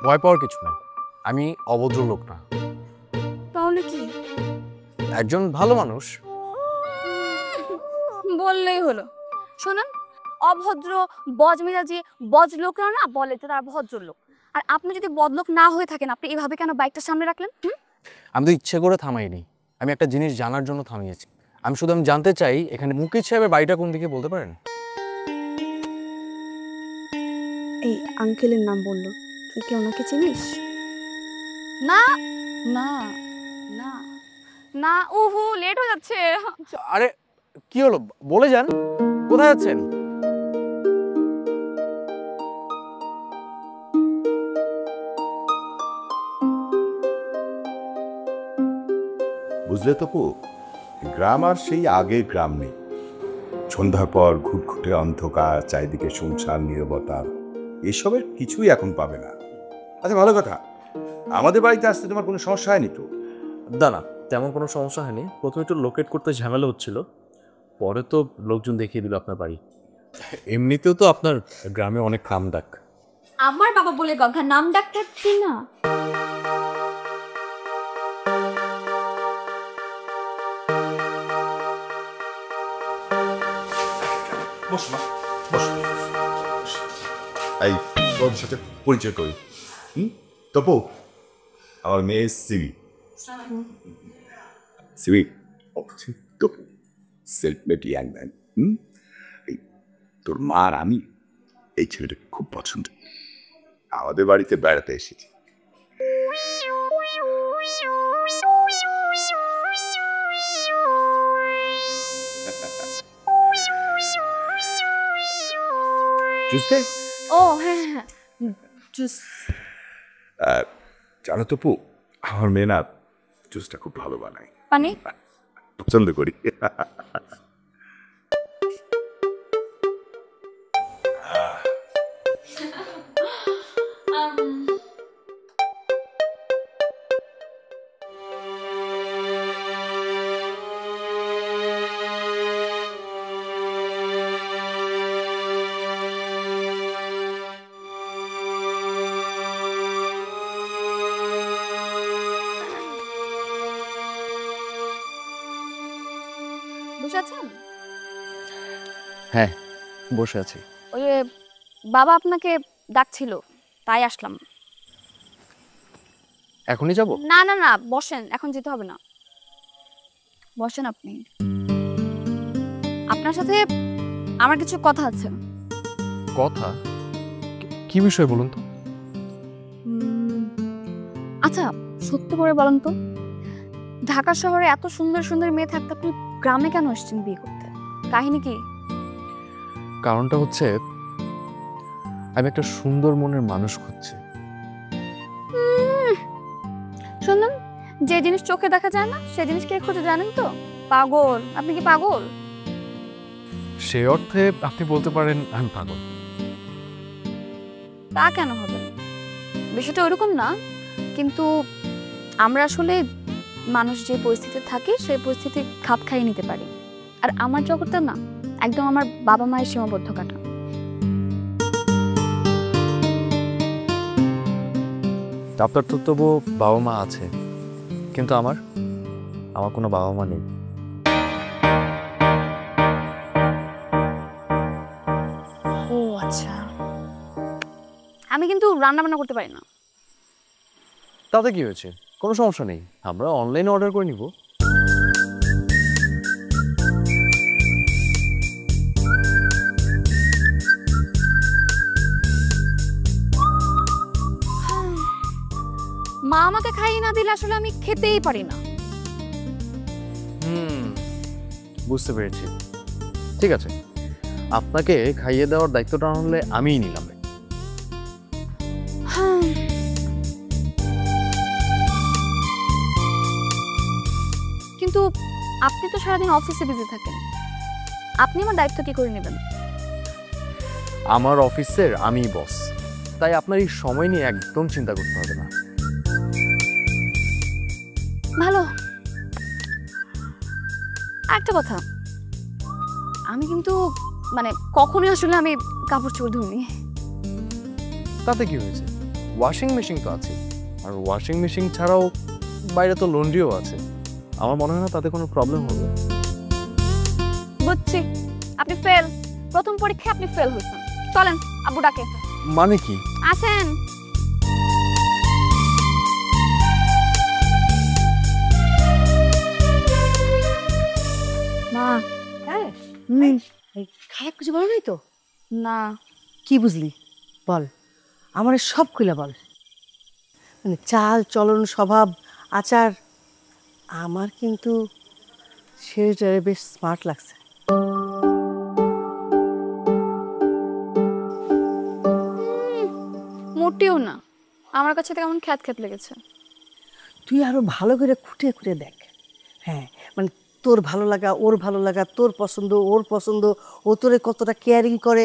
ভয় পাওয়ার কিছু নেই। আমি অভদ্র লোক না, তাহলে কি? একজন ভালো মানুষ। বললেই হলো। শোনেন, অভদ্র বজমেজাজি বজলোকরা না বলে যে তারা ভদ্রলোক। আর আপনি যদি বদলোক না হয়ে থাকেন, আপনি এভাবে কেন বাইকটা সামনে রাখলেন? আমি তো ইচ্ছে করে থামাইনি, আমি একটা জিনিস জানার জন্য থামিয়েছি। আমি জানতে চাই এখানে মুকিত সাহেবের বাড়িটা কোন দিকে, বলতে পারেন? এই আঙ্কেলের নাম বললো, তুই কি ওনাকে চিনিস? না না না না, ওহো লেট হয়ে যাচ্ছে। আরে কি হলো, বলে যান, কোথায় যাচ্ছেন? বুঝলে তপু, গ্রাম আর সেই আগের গ্রাম নেই। সন্ধ্যার পর ঘুটঘুটে অন্ধকার, চারিদিকে শুনশান নীরবতা, এসবের কিছুই এখন পাবে না। আচ্ছা ভালো কথা, আমাদের বাড়িতে আসতে তোমার কোনো সমস্যা হয়নি তো? না, তেমন কোনো সমস্যা হয়নি। প্রথমে একটু লোকেট করতে ঝামেলা হচ্ছিল, পরে তো লোকজন দেখিয়ে দিল আপনার বাড়ি। এমনিতেও তো আপনার গ্রামে অনেক কাম ডাক। আমার বাবা বলে গঙ্গা নাম ডাকতে না। বস মা, বস। এই তোর সাথে পরিচয় করি। তপু, আমার মেয়ে Simi. Simi, Topu self made young man. তোর মা আর আমি এই ছেলেটাকে খুব পছন্দ, আমাদের বাড়িতে বেড়াতে এসেছি। বুঝতে? ও হ্যাঁ হ্যাঁ, জুস। জানো তপু, আমার মেয়ে না জুসটা খুব ভালো বানায়, পানি পছন্দ করি। বসে আছেন? হ্যাঁ, বসে আছি। ওই যে বাবা আপনাকে ডাকছিল, তাই আসলাম। এখনই যাব? না না না, বসেন, এখন যেতে হবে না, বসেন আপনি। আপনার সাথে আমার কিছু কথা আছে। কথা? কি বিষয় বলুন তো? আচ্ছা, সত্যি করে বলেন তো, ঢাকা শহরে এত সুন্দর সুন্দর মেয়ে থাকতে আপনি গ্রামে কেন আসছেন বিয়ে করতে? কাহিনী কি? কারণটা হচ্ছে আমি একটা সুন্দর মনের মানুষ খুঁজছি। শুনুন, যে জিনিস চোখে দেখা যায় না সে জিনিস কে খোঁজে জানেন তো? পাগল। আপনি কি পাগল? সে অর্থে আপনি বলতে পারেন আমি পাগল। তা কেন হবে? বিষয়টা ওরকম না, কিন্তু আমরা আসলে মানুষ যে পরিস্থিতিতে থাকি সেই পরিস্থিতি খাপ খাইয়ে নিতে পারি। আর আমার জগৎটা না একদম আমার বাবা মায়ের সীমাবদ্ধ কাটা। আপনার তো তবু বাবা মা আছে, কিন্তু আমার কোনো বাবা মা নেই। ও আচ্ছা, আমি কিন্তু রান্না বান্না করতে পারি না। তাতে কি হয়েছে? কোনো সমস্যা নেই, আমরা অনলাইনে অর্ডার করে নিব। মা আমাকে খাইয়ে না দিলে আসলে আমি খেতেই পারি না। বুঝতে পেরেছি। ঠিক আছে, আপনাকে খাইয়ে দেওয়ার দায়িত্বটা হলে আমিই নিলাম। কিন্তু আপনি তো সারাদিন অফিসে বিজি থাকেন, আপনি আমার দায়িত্ব কি করে নেবেন? আমার অফিসের আমিই বস, তাই আপনার এই সময় নিয়ে একদম চিন্তা করতে হবে না। ভালো। একটা কথা, আমি কিন্তু মানে কখনোই আসলে আমি কাপড় চোপড় ধুইনি। তাতে কি হয়েছে? ওয়াশিং মেশিন তো আছে, আর ওয়াশিং মেশিন ছাড়াও বাইরে তো লন্ড্রিও আছে। আমার মনে হয় না তাতে কোনো প্রবলেম হবে। বুঝছি, আপনি ফেল। প্রথম পরীক্ষায় আপনি ফেল হয়েছেন। চলেন, আব্বু ডাকে। মানে কি? আসেন। মা। হ্যাঁ, খারাপ কিছু বলো নাই তো? না। কি বুঝলি বল, আমার সব খুলে বল। মানে চাল চলন স্বভাব আচার, আমার কিন্তু ছেলেটারে বেশ স্মার্ট লাগছে। মোটেও না, আমার কাছে কেমন খ্যাত খ্যাত লেগেছে। তুই আরো ভালো করে খুঁটিয়ে খুঁটিয়ে দেখ। হ্যাঁ, মানে তোর ভালো লাগা, ওর ভালো লাগা, তোর পছন্দ, ওর পছন্দ, ও তোরে কতটা কেয়ারিং করে,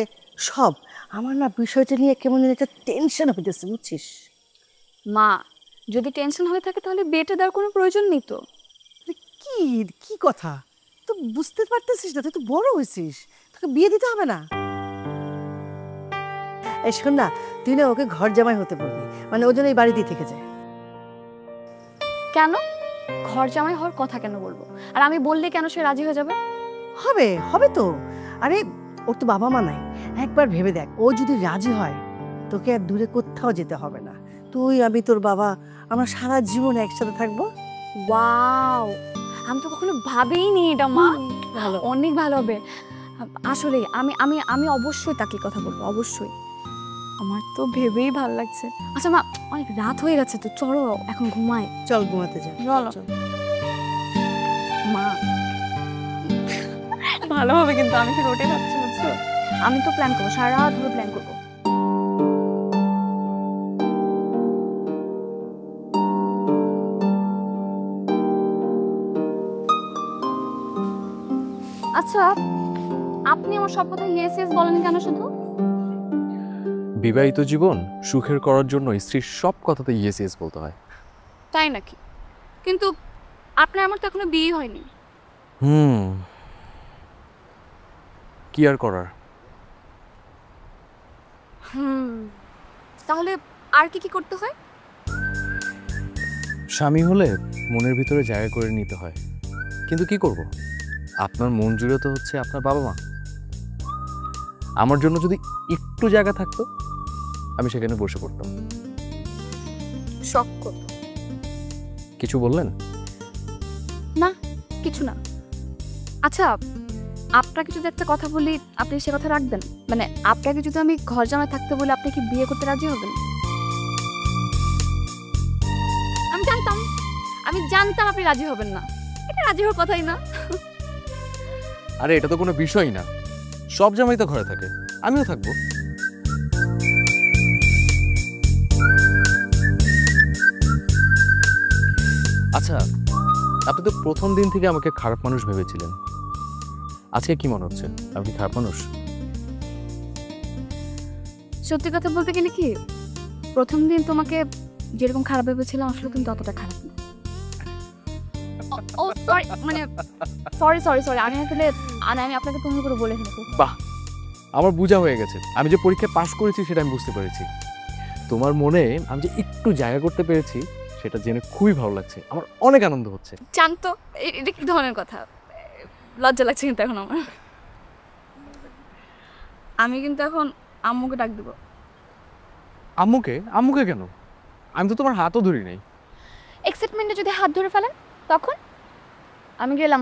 সব। আমার না বিষয়টা নিয়ে কেমন যেন একটা টেনশন হইতেছে, বুঝছিস? মা, যদি টেনশন হয়ে থাকে তাহলে বিয়েটা দেওয়ার কোনো প্রয়োজন নেই তো। কি কি কথা, তো বুঝতে পারতেছিস না? তুই তো বড় হয়েছিস, তোকে বিয়ে দিতে হবে না। এই শোন না, তুই না ওকে ঘর জামাই হতে বলবি, মানে ও যেন এই বাড়িতেই থেকে যায়। কেন? ঘর জামাই হওয়ার কথা কেন বলবো? আর আমি বললে কেন সে রাজি হয়ে যাবে? হবে হবে তো। আরে ওর তো বাবা মা নাই, একবার ভেবে দেখ, ও যদি রাজি হয় তোকে আর দূরে কোথাও যেতে হবে না। তুই, আমি, তোর বাবা, আমরা সারা জীবন একসাথে থাকবো। ওয়াও, আমি তো কখনো ভাবিনি এটা মা। ভালো। অনেক ভালো হবে আসলে। আমি আমি আমি অবশ্যই তাকে কথা বলবো, অবশ্যই। আমার তো ভেবেই ভালো লাগছে। আচ্ছা মা, অনেক রাত হয়ে গেছে তো, চলো এখন ঘুমাই। চল ঘুমাতে যা। চলো। মা ভালো হবে, কিন্তু আমি তো রোটে ভাবছি, বুঝছো? আমি তো প্ল্যান করবো, সারা রাত ধরে প্ল্যান করবো। আচ্ছা, আপনি আমার সব কথা ইয়েস ইয়েস বলেন কেন শুধু? বিবাহিত জীবন সুখের করার জন্য স্ত্রীর সব কথাতে ইয়েস ইয়েস বলতে হয়। তাই নাকি? কিন্তু আপনার আমার তো এখনো বিয়ে হয়নি। কি আর করার। তাহলে আর কি কি করতে হয়? স্বামী হলে মনের ভিতরে জায়গা করে নিতে হয়, কিন্তু কি করব, আপনার মন জুড়ে তো হচ্ছে আপনার বাবা মা। আমার জন্য যদি একটু জায়গা থাকতো আমি সেখানে বসে পড়তাম। শখ কত? কিছু বললেন? না, কিছু না। আচ্ছা, আপনাকে যদি একটা কথা বলি আপনি সে কথা রাখবেন? মানে আপনাকে যদি আমি ঘর জামাই থাকতে বলি আপনি কি বিয়ে করতে রাজি হবেন? আমি জানতাম আপনি রাজি হবেন না। এটা রাজি হওয়ার কথাই না। আরে এটা তো কোনো বিষয়ই না, সব জামাই তো ঘরে থাকে, আমিও থাকবো। আচ্ছা, আপনি তো প্রথম দিন থেকে আমাকে খারাপ মানুষ ভেবেছিলেন, আজকে কি মনে হচ্ছে আমি কি খারাপ মানুষ? সত্যি কথা বলতে গেলে কি, প্রথম দিন তোমাকে যেরকম খারাপ ভেবেছিলাম আসলে কিন্তু অতটা খারাপ না। ও সরি, মানে সরি আমি আসলে আমি আপনাকে তুমি করে বলে ফেলেছি। বাহ, আমার বোঝা হয়ে গেছে। আমি যে পরীক্ষায় পাশ করেছি সেটা আমি বুঝতে পেরেছি। তোমার মনে আমি যে একটু জায়গা করতে পেরেছি সেটা জেনে খুবই ভালো লাগছে, আমার অনেক আনন্দ হচ্ছে। জানতো এটা কি ধরনের কথা? লজ্জা লাগছে কিন্তু এখন আমার। আমি কিন্তু এখন আম্মুকে ডাক দেবো। আম্মুকে? আম্মুকে কেন? আমি তো তোমার হাতও ধরি নাই। এক্সাইটমেন্টে যদি হাত ধরে ফেলেন তখন? আমি গেলাম।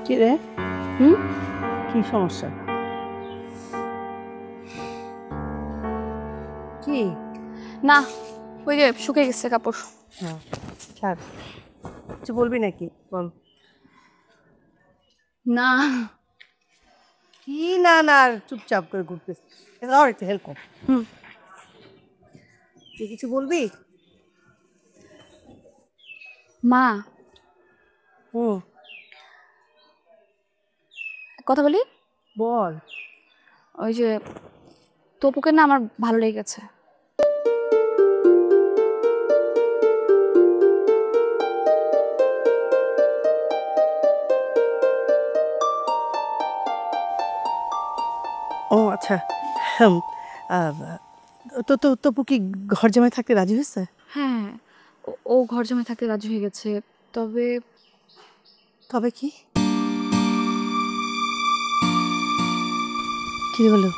কি রে? হুম? কি সমস্যা? কি? না, ওই যে শুকিয়ে গেছে কাপড়। ছাড়, কিছু বলবি নাকি? বল। না, কি না না, আর চুপচাপ করে ঘুরতেছিস? আর একটু হেল্প কর। তুই কিছু বলবি? মা হুম, কথা বলি। বল। ওই যে তপুকে না আমার ভালো লেগে গেছে। ও আচ্ছা, তো তো তপু কি ঘর জামাই থাকতে রাজি হয়েছে? হ্যাঁ, ও ঘর জামাই থাকতে রাজি হয়ে গেছে। তবে তবে কি? কি হলো,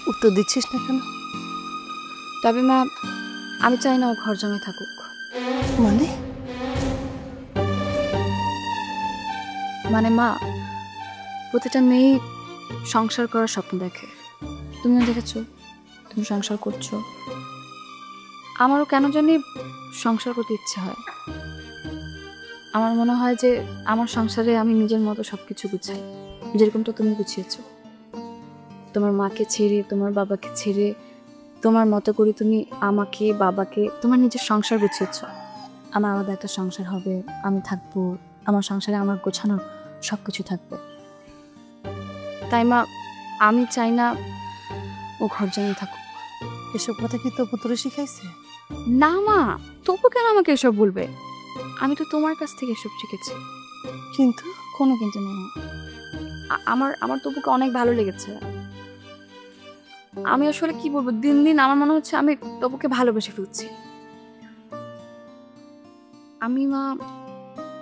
উত্তর দিচ্ছিস না কেন? তবে মা, আমি চাই না ও ঘর জামাই থাকুক। মানে? মানে মা, প্রতিটা মেয়ে সংসার করার স্বপ্ন দেখে। তুমিও দেখেছো, তুমি সংসার করছো। আমারও কেন জানি সংসার করতে ইচ্ছে হয়। আমার মনে হয় যে আমার সংসারে আমি নিজের মতো সবকিছু গুছাই, যেরকমটা তুমি গুছিয়েছো। তোমার মাকে ছেড়ে, তোমার বাবাকে ছেড়ে, তোমার মতো করে তুমি আমাকে, বাবাকে, তোমার নিজের সংসার গুছিয়েছো। আমার আলাদা একটা সংসার হবে, আমি থাকবো, আমার সংসারে আমার গোছানো সব কিছু থাকবে। তাই মা, আমি চাই না ও ঘর জামাই থাকুক। এসব কথা কি তপু তোরে শিখাইছে? না মা, তবু কেন আমাকে এসব বলবে? আমি তো তোমার কাছ থেকে এসব শিখেছি। কিন্তু কোনো কিন্তু নেই। আমার আমার তপুকে অনেক ভালো লেগেছে। আমি আসলে কি বলবো, দিন দিন আমার মনে হচ্ছে আমি তপুকে ভালোবেসে ফেলছি।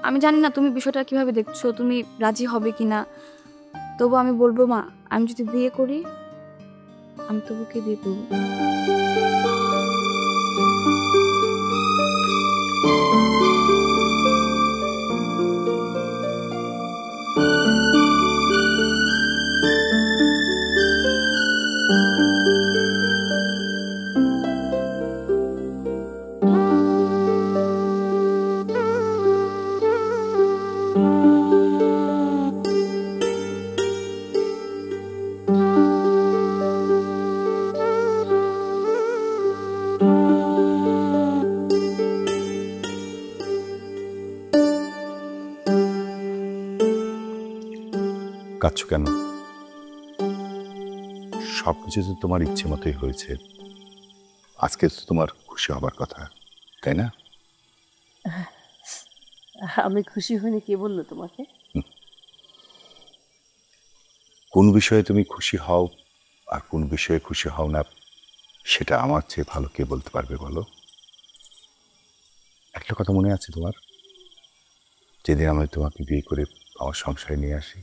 আমি জানি না তুমি বিষয়টা কিভাবে দেখছো, তুমি রাজি হবে কিনা। তবু আমি বলবো মা, আমি যদি বিয়ে করি আমি তপুকে বিয়ে করবো। কাঁদছো কেন? সব কিছু তো তোমার ইচ্ছে মতোই হয়েছে। আজকে তো তোমার খুশি হবার কথা, তাই না? আমি খুশি হইনি কে বললো তোমাকে? কোন বিষয়ে তুমি খুশি হও আর কোন বিষয়ে খুশি হও না, সেটা আমার চেয়ে ভালো কে বলতে পারবে বলো? একটা কথা মনে আছে তোমার? যেদিন আমি তোমাকে বিয়ে করে আমার সংসারে নিয়ে আসি,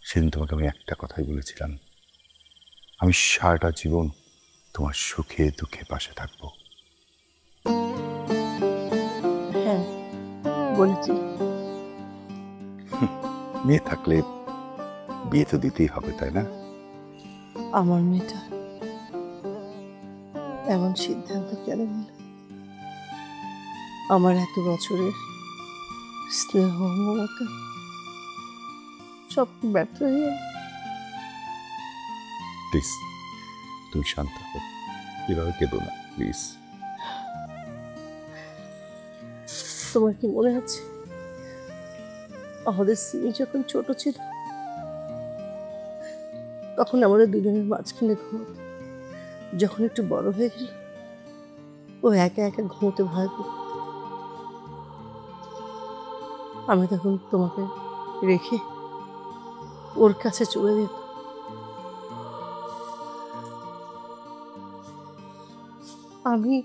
সেদিন তোমাকে আমি একটা কথাই বলেছিলাম, আমি সারাটা জীবন তোমার সুখে দুঃখে পাশে থাকবো। হ্যাঁ বলেছি। মেয়ে থাকলে বিয়ে তো দিতেই হবে, তাই না? আমার মেয়েটা এমন সিদ্ধান্ত কেন নিল? আমার এত বছরের স্নেহ মমতা সব ব্যর্থ হয়ে গেল। প্লিজ তুমি শান্ত হো, এভাবে কেঁদো না প্লিজ। তোমার কি মনে আছে আমাদের সিমি যখন ছোট ছিল, তখন আমাদের দুজনের মাঝখানে ঘুমোতো। যখন একটু বড় হয়ে গেল, ও একা একা ঘুমোতে ভয় পেত। আমি তখন তোমাকে রেখে ওর কাছে চলে যেত। আমি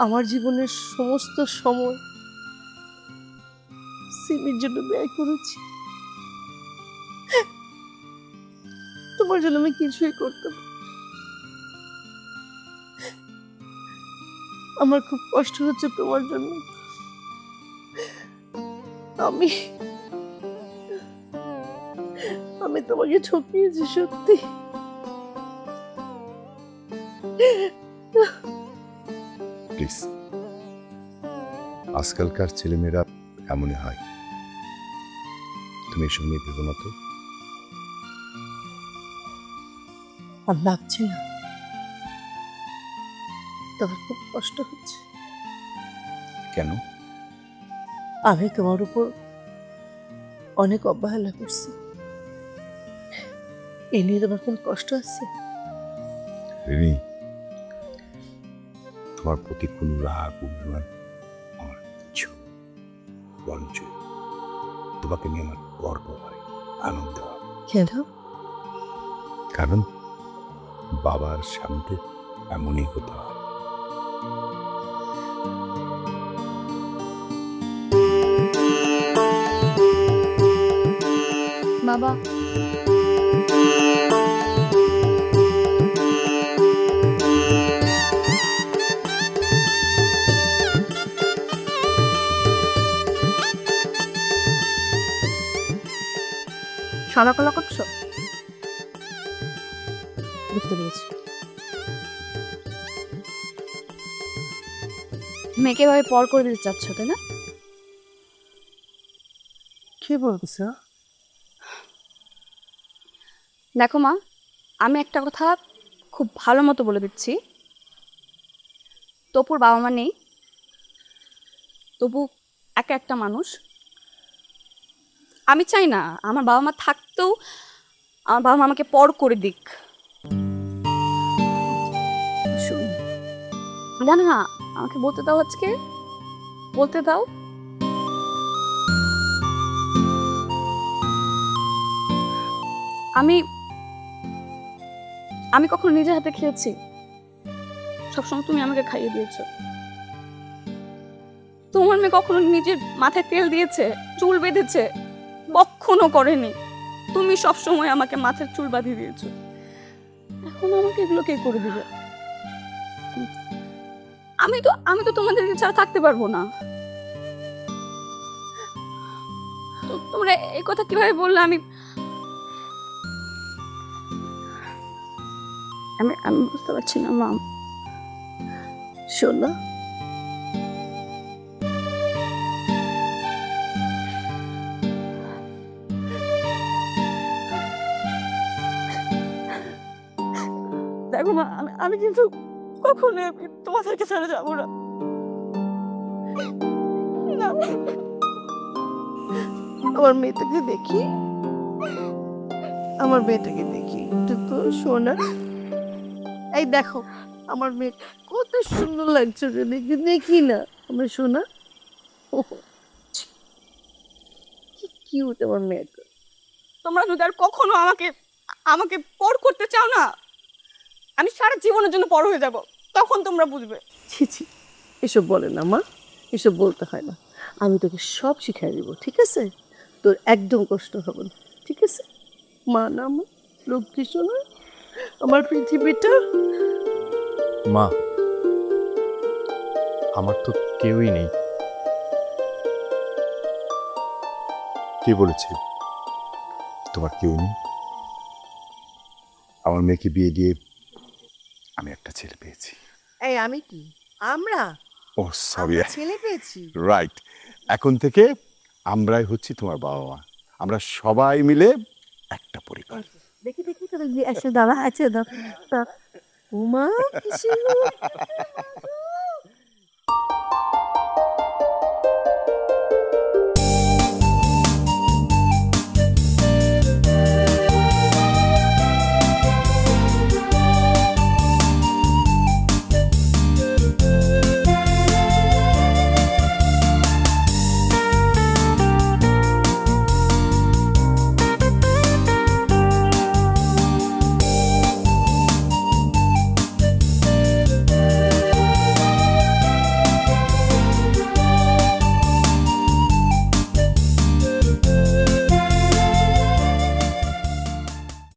আমার জীবনের সমস্ত সময় সিমির জন্য ব্যয় করেছি। তোমার জন্য আমি কিছুই করতাম। আমার খুব কষ্ট হচ্ছে তোমার জন্য। আমি আমি তোমাকে ঠকিয়েছি সত্যি। প্লিজ, আজকালকার ছেলেমেয়েরা এমনই হয়, তুমি এসব নিয়ে ভেবো না তো। আর লাগছে না? তোমার খুব কষ্ট হচ্ছে কেন? আমি তোমার উপর অনেক অবহেলা করছি, এ নিয়ে তোমার কোন কষ্ট আছে? রিনি, তোমার প্রতি কোনো রাগ অভিমান আমার কিচ্ছু, বরঞ্চ তোমাকে নিয়ে আমার গর্ব হয়, আনন্দ হয়। কেন? কারণ বাবার সামনে এমনই হতে হয়। বাবা সাদা কলা করছো? বুঝতে পেরেছি। মেয়েকে ভাবে পর করে দিতে চাচ্ছ, তাই না? কি বলছো? দেখো মা, আমি একটা কথা খুব ভালো মতো বলে দিচ্ছি। তপুর বাবা মা নেই, তপু একা একটা মানুষ। আমি চাই না আমার বাবা মা থাকতেও আমার বাবা মা আমাকে পর করে দিক। জানো না, আমাকে বলতে দাও, আজকে বলতে দাও। আমি আমি কখনো নিজের হাতে খেয়েছি? সবসময় তুমি আমাকে খাইয়ে দিয়েছো। তোমার মেয়ে কখনো নিজের মাথায় তেল দিয়েছে, চুল বেঁধেছে? কখনো করেনি। তুমি সবসময় আমাকে মাথার চুল বাঁধিয়ে দিয়েছো। এখন আমাকে এগুলো কে করে দিবে? আমি তো তোমাদেরকে ছাড়া থাকতে পারবো না। তো তোমরা এই কথা কিভাবে বললে? আমি বুঝতে পারছি না মা। শোনো, দেখো মা, আমি কিন্তু কখনো তোমাদেরকে ছেড়ে যাবো না। আমার মেয়েটাকে দেখি আমার মেয়েটাকে দেখি একটু তো সোনা। এই দেখো আমার মেয়ে কত সুন্দর লাগছে রে, দেখি দেখি না আমার সোনা। কি কিউট আমার মেয়েটা। তোমরা যদি আর কখনো আমাকে আমাকে পর করতে চাও না, আমি সারা জীবনের জন্য পর হয়ে যাব, তখন তোমরা বুঝবে। ছি ছি, এসব বলে না মা, এসব বলতে হয় না। আমি তোকে সব শিখাই দিব, ঠিক আছে? তোর একদম কষ্ট হবে না, ঠিক আছে? মা না আমার লক্ষ্মী সোনা, আমার পৃথিবীটা। মা, আমার তো কেউই নেই। কে বলেছে তোমার কেউ নেই? আমার মেয়েকে বিয়ে দিয়ে আমি একটা ছেলে পেয়েছি। এই আমি কি, আমরা ও সরি, আমরা ছেলে পেয়েছি। রাইট। এখন থেকে আমরাই হচ্ছি তোমার বাবা মা, আমরা সবাই মিলে একটা পরিবার। দেখি দেখি তোর একশো দাঁড়া আছে, উমা কিসে